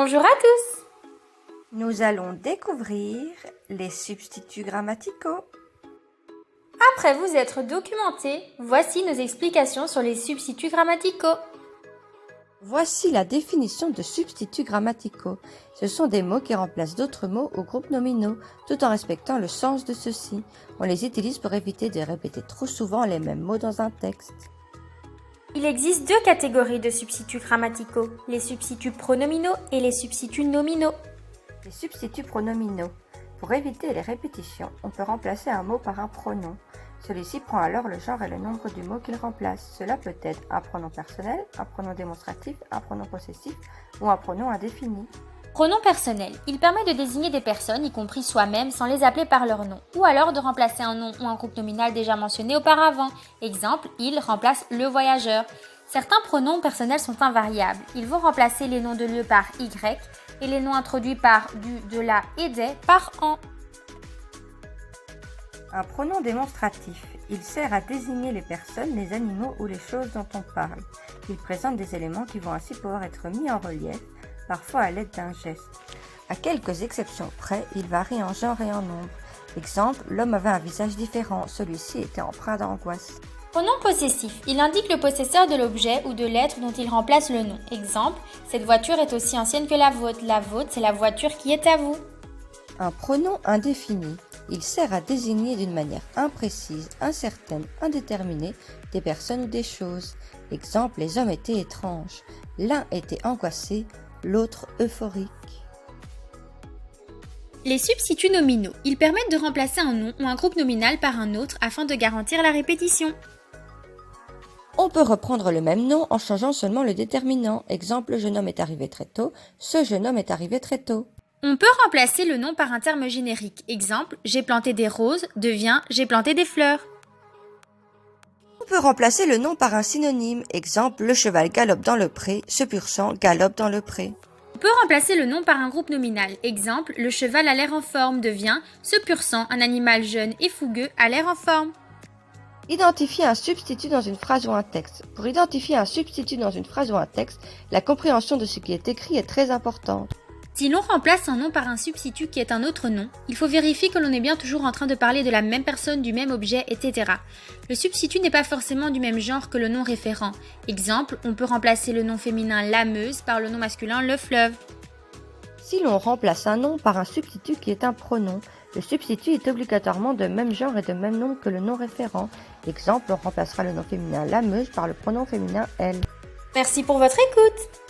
Bonjour à tous! Nous allons découvrir les substituts grammaticaux. Après vous être documenté, voici nos explications sur les substituts grammaticaux. Voici la définition de substituts grammaticaux. Ce sont des mots qui remplacent d'autres mots ou groupes nominaux, tout en respectant le sens de ceux-ci. On les utilise pour éviter de répéter trop souvent les mêmes mots dans un texte. Il existe deux catégories de substituts grammaticaux, les substituts pronominaux et les substituts nominaux. Les substituts pronominaux. Pour éviter les répétitions, on peut remplacer un mot par un pronom. Celui-ci prend alors le genre et le nombre du mot qu'il remplace. Cela peut être un pronom personnel, un pronom démonstratif, un pronom possessif ou un pronom indéfini. Pronom personnel. Il permet de désigner des personnes, y compris soi-même, sans les appeler par leur nom, ou alors de remplacer un nom ou un groupe nominal déjà mentionné auparavant. Exemple, il remplace le voyageur. Certains pronoms personnels sont invariables. Ils vont remplacer les noms de lieu par y et les noms introduits par du, de la et des par en. Un pronom démonstratif. Il sert à désigner les personnes, les animaux ou les choses dont on parle. Il présente des éléments qui vont ainsi pouvoir être mis en relief, parfois à l'aide d'un geste. À quelques exceptions près, il varie en genre et en nombre. Exemple, l'homme avait un visage différent, celui-ci était empreint d'angoisse. Pronom possessif. Il indique le possesseur de l'objet ou de l'être dont il remplace le nom. Exemple, cette voiture est aussi ancienne que la vôtre. La vôtre, c'est la voiture qui est à vous. Un pronom indéfini. Il sert à désigner d'une manière imprécise, incertaine, indéterminée des personnes ou des choses. Exemple, les hommes étaient étranges. L'un était angoissé, l'autre euphorique. Les substituts nominaux. Ils permettent de remplacer un nom ou un groupe nominal par un autre afin de garantir la répétition. On peut reprendre le même nom en changeant seulement le déterminant. Exemple, le jeune homme est arrivé très tôt, ce jeune homme est arrivé très tôt. On peut remplacer le nom par un terme générique. Exemple, j'ai planté des roses devient j'ai planté des fleurs. On peut remplacer le nom par un synonyme. Exemple, le cheval galope dans le pré, ce pur sang galope dans le pré. On peut remplacer le nom par un groupe nominal. Exemple, le cheval a l'air en forme devient ce pur sang, un animal jeune et fougueux a l'air en forme. Identifier un substitut dans une phrase ou un texte. Pour identifier un substitut dans une phrase ou un texte, la compréhension de ce qui est écrit est très importante. Si l'on remplace un nom par un substitut qui est un autre nom, il faut vérifier que l'on est bien toujours en train de parler de la même personne, du même objet, etc. Le substitut n'est pas forcément du même genre que le nom référent. Exemple, on peut remplacer le nom féminin la Meuse par le nom masculin le fleuve. Si l'on remplace un nom par un substitut qui est un pronom, le substitut est obligatoirement de même genre et de même nom que le nom référent. Exemple, on remplacera le nom féminin la Meuse par le pronom féminin elle. Merci pour votre écoute!